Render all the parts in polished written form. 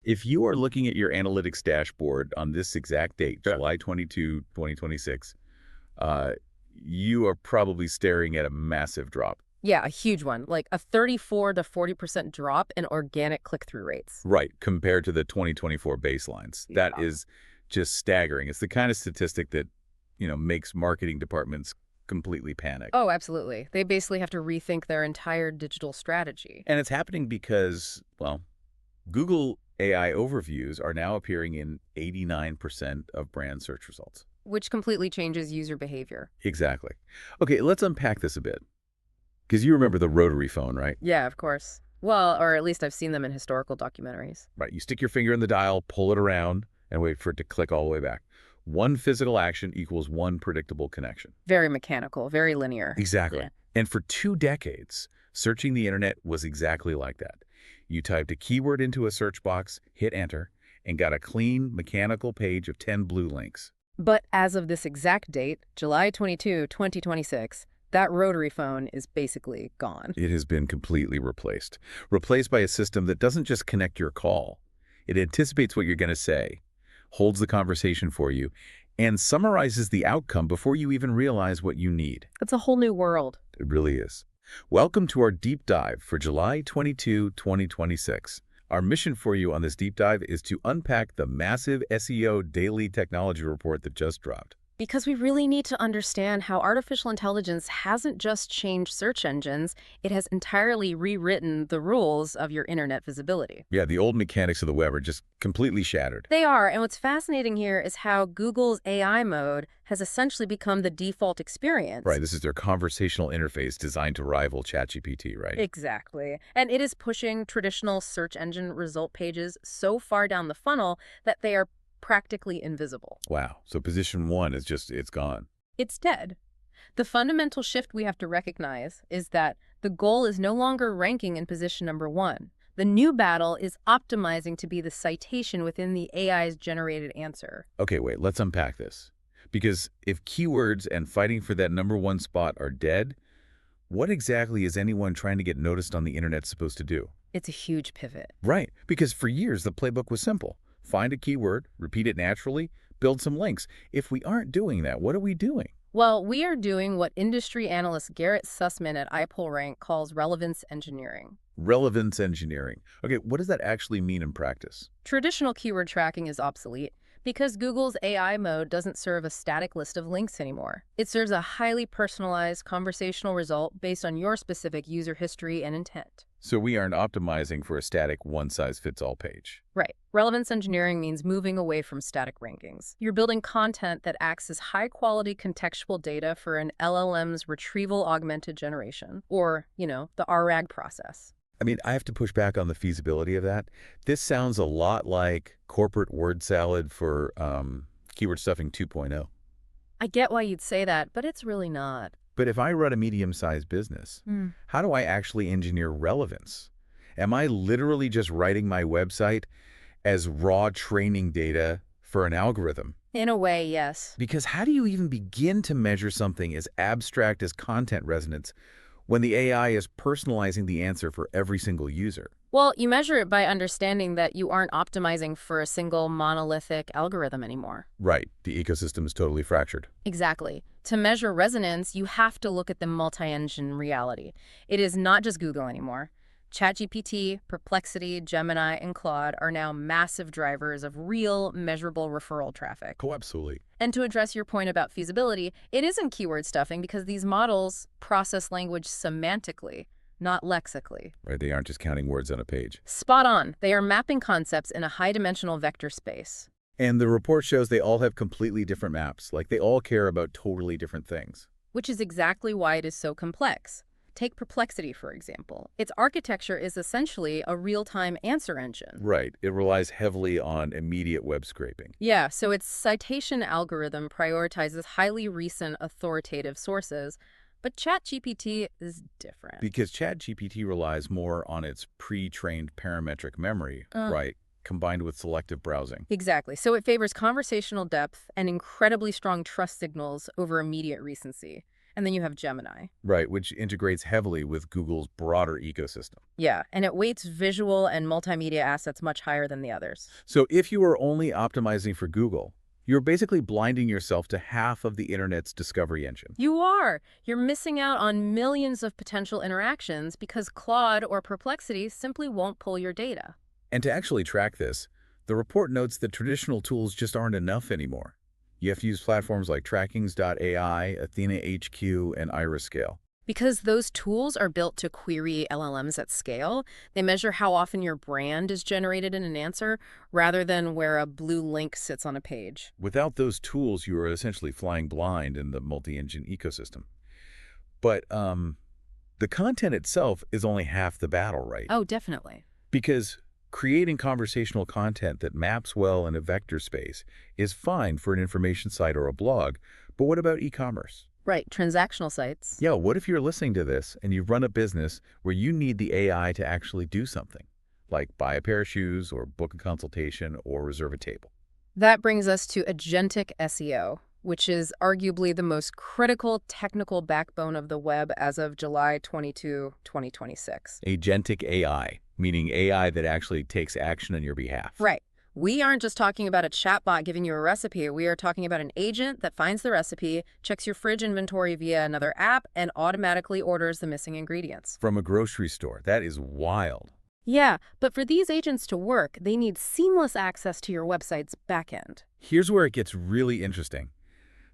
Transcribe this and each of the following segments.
If you are looking at your analytics dashboard on this exact date, July 22, 2026, you are probably staring at a massive drop. Yeah, a huge one, like a 34 to 40% drop in organic click-through rates. Right, compared to the 2024 baselines. That Yeah. is just staggering. It's the kind of statistic that, makes marketing departments completely panic. Oh, absolutely. They basically have to rethink their entire digital strategy. And it's happening because, well, Google AI overviews are now appearing in 89% of brand search results. Which completely changes user behavior. Exactly. Okay, let's unpack this a bit. Because you remember the rotary phone, right? Yeah, of course. Well, or at least I've seen them in historical documentaries. Right. You stick your finger in the dial, pull it around, and wait for it to click all the way back. One physical action equals one predictable connection. Very mechanical, very linear. Exactly. Yeah. And for 2 decades, searching the internet was exactly like that. You typed a keyword into a search box, hit enter, and got a clean, mechanical page of 10 blue links. But as of this exact date, July 22, 2026, that rotary phone is basically gone. It has been completely replaced. Replaced by a system that doesn't just connect your call. It anticipates what you're going to say, holds the conversation for you, and summarizes the outcome before you even realize what you need. It's a whole new world. It really is. Welcome to our deep dive for July 22, 2026. Our mission for you on this deep dive is to unpack the massive SEO daily technology report that just dropped. Because we really need to understand how artificial intelligence hasn't just changed search engines, it has entirely rewritten the rules of your internet visibility. Yeah, the old mechanics of the web are just completely shattered. They are, and what's fascinating here is how Google's AI mode has essentially become the default experience. Right, this is their conversational interface designed to rival ChatGPT, right? Exactly. And it is pushing traditional search engine result pages so far down the funnel that they are practically invisible. Wow, so position 1 is just, it's gone. It's dead. The fundamental shift we have to recognize is that the goal is no longer ranking in position number 1. The new battle is optimizing to be the citation within the AI's generated answer. Okay, wait, let's unpack this. Because if keywords and fighting for that number 1 spot are dead, what exactly is anyone trying to get noticed on the internet supposed to do? It's a huge pivot. Right, because for years the playbook was simple. Find a keyword, repeat it naturally, build some links. If we aren't doing that, what are we doing? Well, we are doing what industry analyst Garrett Sussman at iPullRank calls relevance engineering. Relevance engineering. Okay, what does that actually mean in practice? Traditional keyword tracking is obsolete because Google's AI mode doesn't serve a static list of links anymore. It serves a highly personalized conversational result based on your specific user history and intent. So we aren't optimizing for a static one-size-fits-all page. Right. Relevance engineering means moving away from static rankings. You're building content that acts as high-quality contextual data for an LLM's retrieval augmented generation, or, the RAG process. I mean, I have to push back on the feasibility of that. This sounds a lot like corporate word salad for keyword stuffing 2.0. I get why you'd say that, but it's really not. But if I run a medium-sized business, how do I actually engineer relevance? Am I literally just writing my website as raw training data for an algorithm? In a way, yes. Because how do you even begin to measure something as abstract as content resonance when the AI is personalizing the answer for every single user? Well, you measure it by understanding that you aren't optimizing for a single monolithic algorithm anymore. Right. The ecosystem is totally fractured. Exactly. To measure resonance, you have to look at the multi-engine reality. It is not just Google anymore. ChatGPT, Perplexity, Gemini, and Claude are now massive drivers of real, measurable referral traffic. Oh, absolutely. And to address your point about feasibility, it isn't keyword stuffing because these models process language semantically, not lexically. Right, they aren't just counting words on a page. Spot on. They are mapping concepts in a high-dimensional vector space. And the report shows they all have completely different maps, like they all care about totally different things. Which is exactly why it is so complex. Take Perplexity, for example. Its architecture is essentially a real-time answer engine. Right. It relies heavily on immediate web scraping. Yeah, so its citation algorithm prioritizes highly recent authoritative sources, but ChatGPT is different. Because ChatGPT relies more on its pre-trained parametric memory, right, combined with selective browsing. Exactly. So it favors conversational depth and incredibly strong trust signals over immediate recency. And then you have Gemini. Right, which integrates heavily with Google's broader ecosystem. Yeah, and it weights visual and multimedia assets much higher than the others. So if you are only optimizing for Google, you're basically blinding yourself to half of the internet's discovery engine. You are. You're missing out on millions of potential interactions because Claude or Perplexity simply won't pull your data. And to actually track this, the report notes that traditional tools just aren't enough anymore. You have to use platforms like Trackings.ai, Athena HQ, and Iriscale. Because those tools are built to query LLMs at scale, they measure how often your brand is generated in an answer rather than where a blue link sits on a page. Without those tools, you are essentially flying blind in the multi-engine ecosystem. But the content itself is only half the battle, right? Oh, definitely. Because creating conversational content that maps well in a vector space is fine for an information site or a blog, but what about e-commerce? Right, transactional sites. Yeah, what if you're listening to this and you run a business where you need the AI to actually do something, like buy a pair of shoes or book a consultation or reserve a table? That brings us to agentic SEO, which is arguably the most critical technical backbone of the web as of July 22, 2026. Agentic AI, meaning AI that actually takes action on your behalf. Right. We aren't just talking about a chatbot giving you a recipe. We are talking about an agent that finds the recipe, checks your fridge inventory via another app, and automatically orders the missing ingredients. From a grocery store. That is wild. Yeah, but for these agents to work, they need seamless access to your website's backend. Here's where it gets really interesting.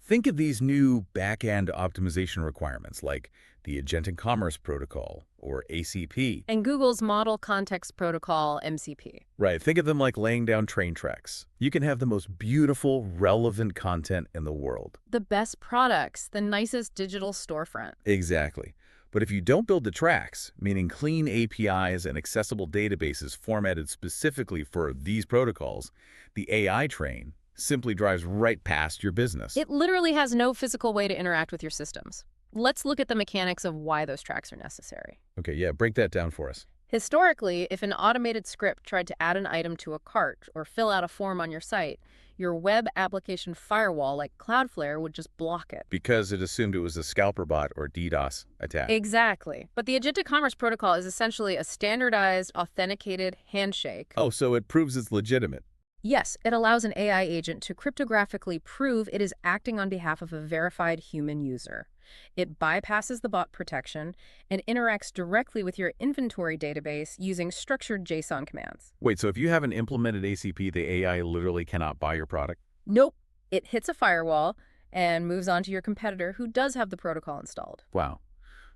Think of these new back-end optimization requirements like the Agentic Commerce Protocol, or ACP. And Google's Model Context Protocol, MCP. Right, think of them like laying down train tracks. You can have the most beautiful, relevant content in the world. The best products, the nicest digital storefront. Exactly. But if you don't build the tracks, meaning clean APIs and accessible databases formatted specifically for these protocols, the AI train simply drives right past your business. It literally has no physical way to interact with your systems. Let's look at the mechanics of why those tracks are necessary. Okay, yeah, break that down for us. Historically, if an automated script tried to add an item to a cart or fill out a form on your site, your web application firewall like Cloudflare would just block it. Because it assumed it was a scalper bot or DDoS attack. Exactly. But the Agentic Commerce Protocol is essentially a standardized, authenticated handshake. Oh, so it proves it's legitimate. Yes, it allows an AI agent to cryptographically prove it is acting on behalf of a verified human user. It bypasses the bot protection and interacts directly with your inventory database using structured JSON commands. Wait, so if you haven't implemented ACP, the AI literally cannot buy your product? Nope. It hits a firewall and moves on to your competitor who does have the protocol installed. Wow.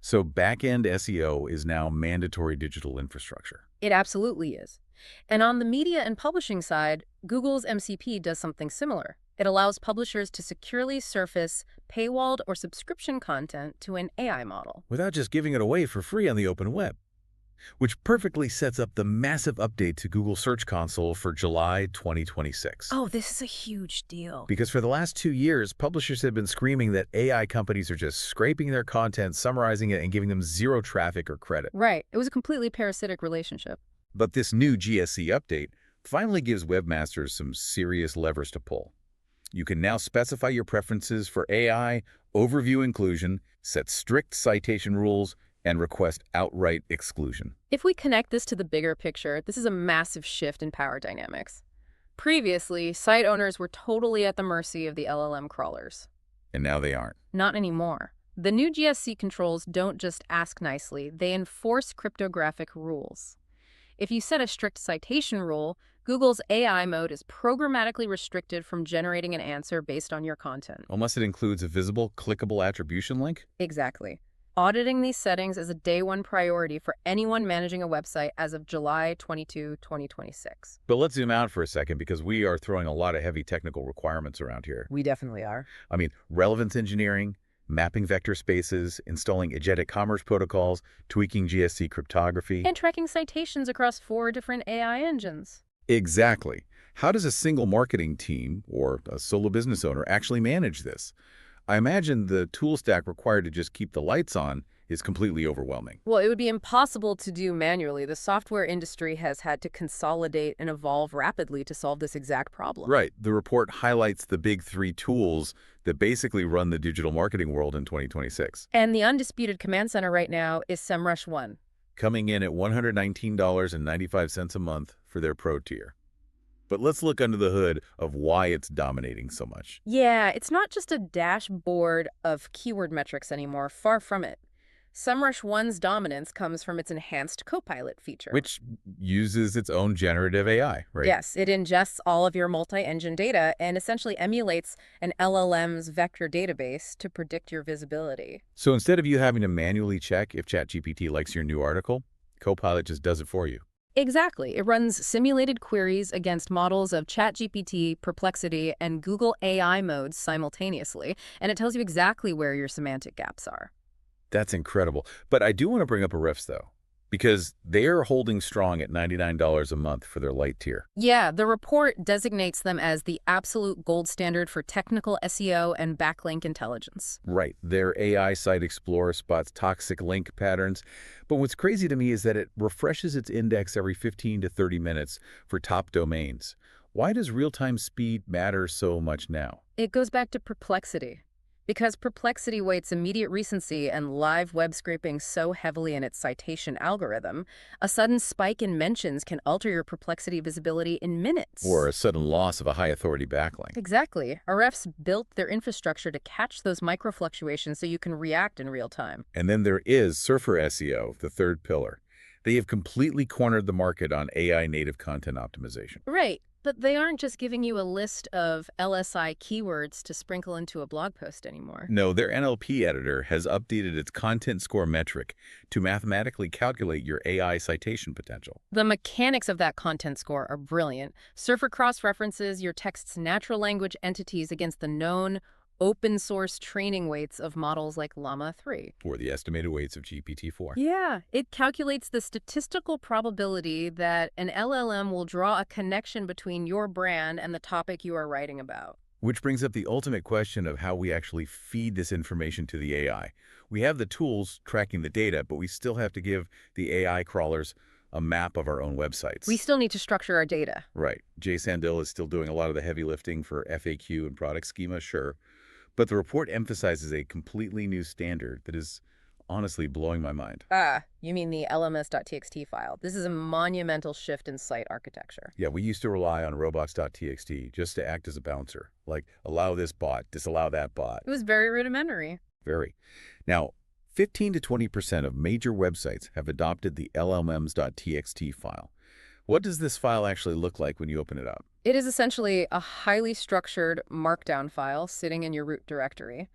So back-end SEO is now mandatory digital infrastructure. It absolutely is. And on the media and publishing side, Google's MCP does something similar. It allows publishers to securely surface paywalled or subscription content to an AI model. Without just giving it away for free on the open web. Which perfectly sets up the massive update to Google Search Console for July 2026. Oh, this is a huge deal. Because for the last 2 years, publishers have been screaming that AI companies are just scraping their content, summarizing it, and giving them zero traffic or credit. Right. It was a completely parasitic relationship. But this new GSC update finally gives webmasters some serious levers to pull. You can now specify your preferences for AI, overview inclusion, set strict citation rules, and request outright exclusion. If we connect this to the bigger picture, this is a massive shift in power dynamics. Previously, site owners were totally at the mercy of the LLM crawlers. And now they aren't. Not anymore. The new GSC controls don't just ask nicely, they enforce cryptographic rules. If you set a strict citation rule, Google's AI mode is programmatically restricted from generating an answer based on your content. Unless it includes a visible, clickable attribution link? Exactly. Auditing these settings is a day-one priority for anyone managing a website as of July 22, 2026. But let's zoom out for a second because we are throwing a lot of heavy technical requirements around here. We definitely are. I mean, relevance engineering, mapping vector spaces, installing agentic commerce protocols, tweaking GSC cryptography. And tracking citations across 4 different AI engines. Exactly. How does a single marketing team or a solo business owner actually manage this? I imagine the tool stack required to just keep the lights on is completely overwhelming. Well, it would be impossible to do manually. The software industry has had to consolidate and evolve rapidly to solve this exact problem. Right. The report highlights the big three tools that basically run the digital marketing world in 2026. And the undisputed command center right now is Semrush One. Coming in at $119.95 a month for their Pro tier. But let's look under the hood of why it's dominating so much. Yeah, it's not just a dashboard of keyword metrics anymore, far from it. Semrush One's dominance comes from its enhanced Copilot feature. Which uses its own generative AI, right? Yes, it ingests all of your multi-engine data and essentially emulates an LLM's vector database to predict your visibility. So instead of you having to manually check if ChatGPT likes your new article, Copilot just does it for you. Exactly. It runs simulated queries against models of ChatGPT, Perplexity, and Google AI modes simultaneously, and it tells you exactly where your semantic gaps are. That's incredible. But I do want to bring up a riff, though, because they are holding strong at $99 a month for their light tier. Yeah, the report designates them as the absolute gold standard for technical SEO and backlink intelligence. Right. Their AI Site Explorer spots toxic link patterns. But what's crazy to me is that it refreshes its index every 15 to 30 minutes for top domains. Why does real-time speed matter so much now? It goes back to Perplexity. Because Perplexity weights immediate recency and live web scraping so heavily in its citation algorithm, a sudden spike in mentions can alter your Perplexity visibility in minutes. Or a sudden loss of a high-authority backlink. Exactly. RFs built their infrastructure to catch those micro-fluctuations so you can react in real time. And then there is Surfer SEO, the third pillar. They have completely cornered the market on AI native content optimization. Right. But they aren't just giving you a list of LSI keywords to sprinkle into a blog post anymore. No, their NLP editor has updated its content score metric to mathematically calculate your AI citation potential. The mechanics of that content score are brilliant. Surfer cross-references your text's natural language entities against the known open-source training weights of models like Llama 3. Or the estimated weights of GPT-4. Yeah, it calculates the statistical probability that an LLM will draw a connection between your brand and the topic you are writing about. Which brings up the ultimate question of how we actually feed this information to the AI. We have the tools tracking the data, but we still have to give the AI crawlers a map of our own websites. We still need to structure our data. Right. Jay Sandil is still doing a lot of the heavy lifting for FAQ and product schema, sure. But the report emphasizes a completely new standard that is honestly blowing my mind. You mean the lms.txt file. This is a monumental shift in site architecture. Yeah, we used to rely on robots.txt just to act as a bouncer, like allow this bot, disallow that bot. It was very rudimentary. Very. Now, 15 to 20% of major websites have adopted the LLMs.txt file. What does this file actually look like when you open it up? It is essentially a highly structured markdown file sitting in your root directory.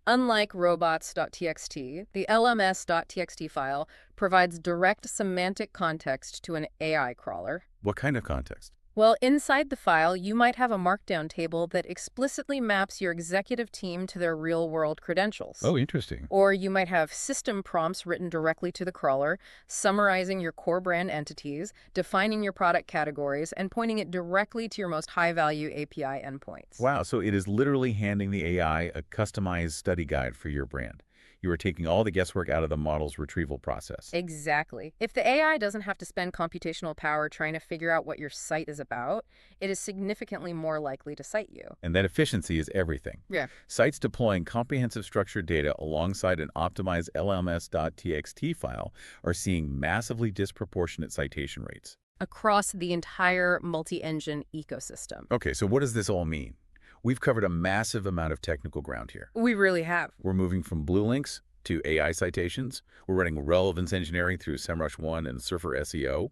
Unlike robots.txt, the lms.txt file provides direct semantic context to an AI crawler. What kind of context? Well, inside the file, you might have a markdown table that explicitly maps your executive team to their real-world credentials. Oh, interesting. Or you might have system prompts written directly to the crawler, summarizing your core brand entities, defining your product categories, and pointing it directly to your most high-value API endpoints. Wow, so it is literally handing the AI a customized study guide for your brand. You are taking all the guesswork out of the model's retrieval process. Exactly. If the AI doesn't have to spend computational power trying to figure out what your site is about, it is significantly more likely to cite you. And that efficiency is everything. Yeah. Sites deploying comprehensive structured data alongside an optimized LMS.txt file are seeing massively disproportionate citation rates. Across the entire multi-engine ecosystem. Okay, so what does this all mean? We've covered a massive amount of technical ground here. We really have. We're moving from blue links to AI citations. We're running relevance engineering through Semrush One and Surfer SEO.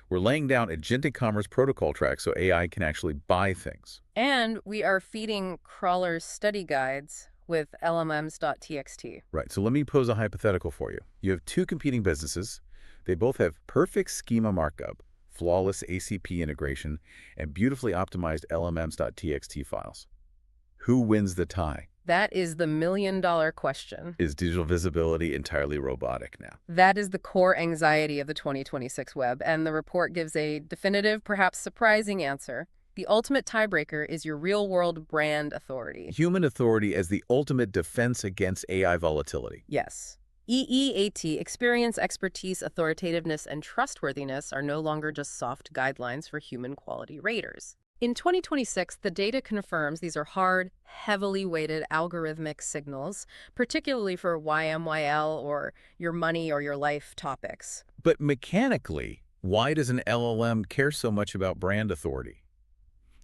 We're laying down agentic commerce protocol tracks so AI can actually buy things. And we are feeding crawlers study guides with LLMs.txt. Right, so let me pose a hypothetical for you. You have two competing businesses. They both have perfect schema markup, flawless ACP integration, and beautifully optimized LLMs.txt files. Who wins the tie? That is the million-dollar question. Is digital visibility entirely robotic now? That is the core anxiety of the 2026 web, and the report gives a definitive, perhaps surprising answer. The ultimate tiebreaker is your real-world brand authority. Human authority as the ultimate defense against AI volatility. Yes. EEAT, experience, expertise, authoritativeness, and trustworthiness, are no longer just soft guidelines for human quality raters. In 2026, the data confirms these are hard, heavily weighted algorithmic signals, particularly for YMYL or your money or your life topics. But mechanically, why does an LLM care so much about brand authority?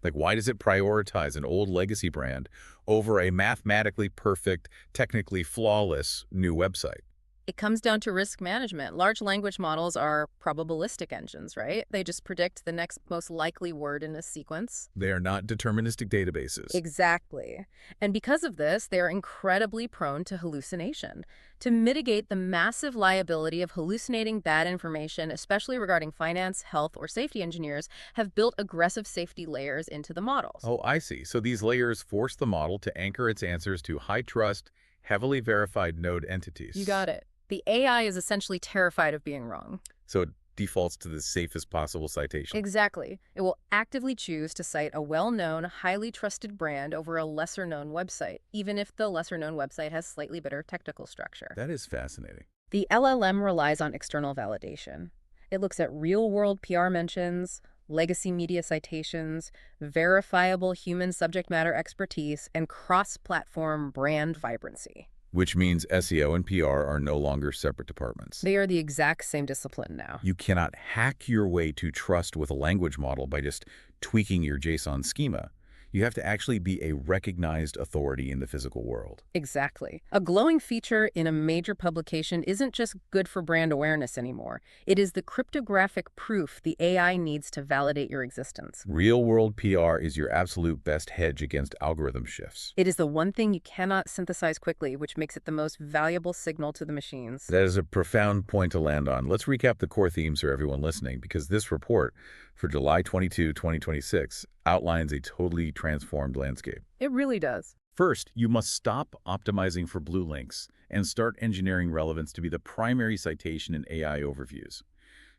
Like, why does it prioritize an old legacy brand over a mathematically perfect, technically flawless new website? It comes down to risk management. Large language models are probabilistic engines, right? They just predict the next most likely word in a sequence. They are not deterministic databases. Exactly. And because of this, they are incredibly prone to hallucination. To mitigate the massive liability of hallucinating bad information, especially regarding finance, health, or safety, engineers have built aggressive safety layers into the models. Oh, I see. So these layers force the model to anchor its answers to high-trust, heavily verified node entities. You got it. The AI is essentially terrified of being wrong. So it defaults to the safest possible citation. Exactly. It will actively choose to cite a well-known, highly trusted brand over a lesser-known website, even if the lesser-known website has slightly better technical structure. That is fascinating. The LLM relies on external validation. It looks at real-world PR mentions, legacy media citations, verifiable human subject matter expertise, and cross-platform brand vibrancy. Which means SEO and PR are no longer separate departments. They are the exact same discipline now. You cannot hack your way to trust with a language model by just tweaking your JSON schema. You have to actually be a recognized authority in the physical world. Exactly. A glowing feature in a major publication isn't just good for brand awareness anymore. It is the cryptographic proof the AI needs to validate your existence. Real-world PR is your absolute best hedge against algorithm shifts. It is the one thing you cannot synthesize quickly, which makes it the most valuable signal to the machines. That is a profound point to land on. Let's recap the core themes for everyone listening, because this report for July 22, 2026 outlines a totally transformed landscape. It really does. First, you must stop optimizing for blue links and start engineering relevance to be the primary citation in AI overviews.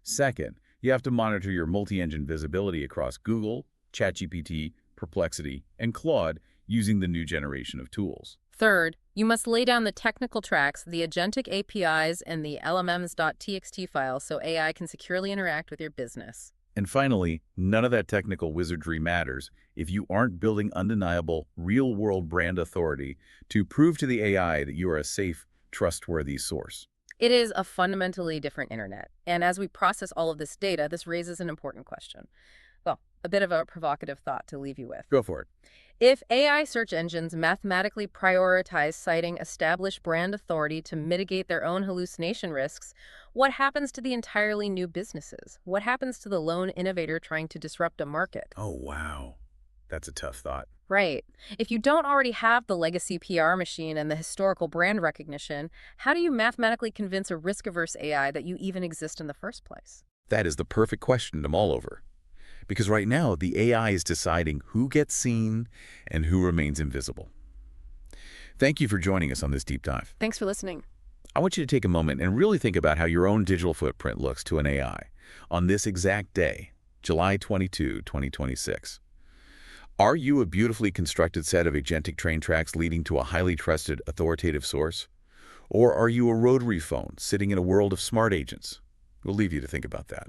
Second, you have to monitor your multi-engine visibility across Google, ChatGPT, Perplexity, and Claude using the new generation of tools. Third, you must lay down the technical tracks, the agentic APIs, and the LLMs.txt files so AI can securely interact with your business. And finally, none of that technical wizardry matters if you aren't building undeniable, real-world brand authority to prove to the AI that you are a safe, trustworthy source. It is a fundamentally different internet. And as we process all of this data, this raises an important question. Well, a bit of a provocative thought to leave you with. Go for it. If AI search engines mathematically prioritize citing established brand authority to mitigate their own hallucination risks, what happens to the entirely new businesses? What happens to the lone innovator trying to disrupt a market? Oh, wow. That's a tough thought. Right. If you don't already have the legacy PR machine and the historical brand recognition, how do you mathematically convince a risk-averse AI that you even exist in the first place? That is the perfect question to mull over. Because right now, the AI is deciding who gets seen and who remains invisible. Thank you for joining us on this deep dive. Thanks for listening. I want you to take a moment and really think about how your own digital footprint looks to an AI on this exact day, July 22, 2026. Are you a beautifully constructed set of agentic train tracks leading to a highly trusted, authoritative source? Or are you a rotary phone sitting in a world of smart agents? We'll leave you to think about that.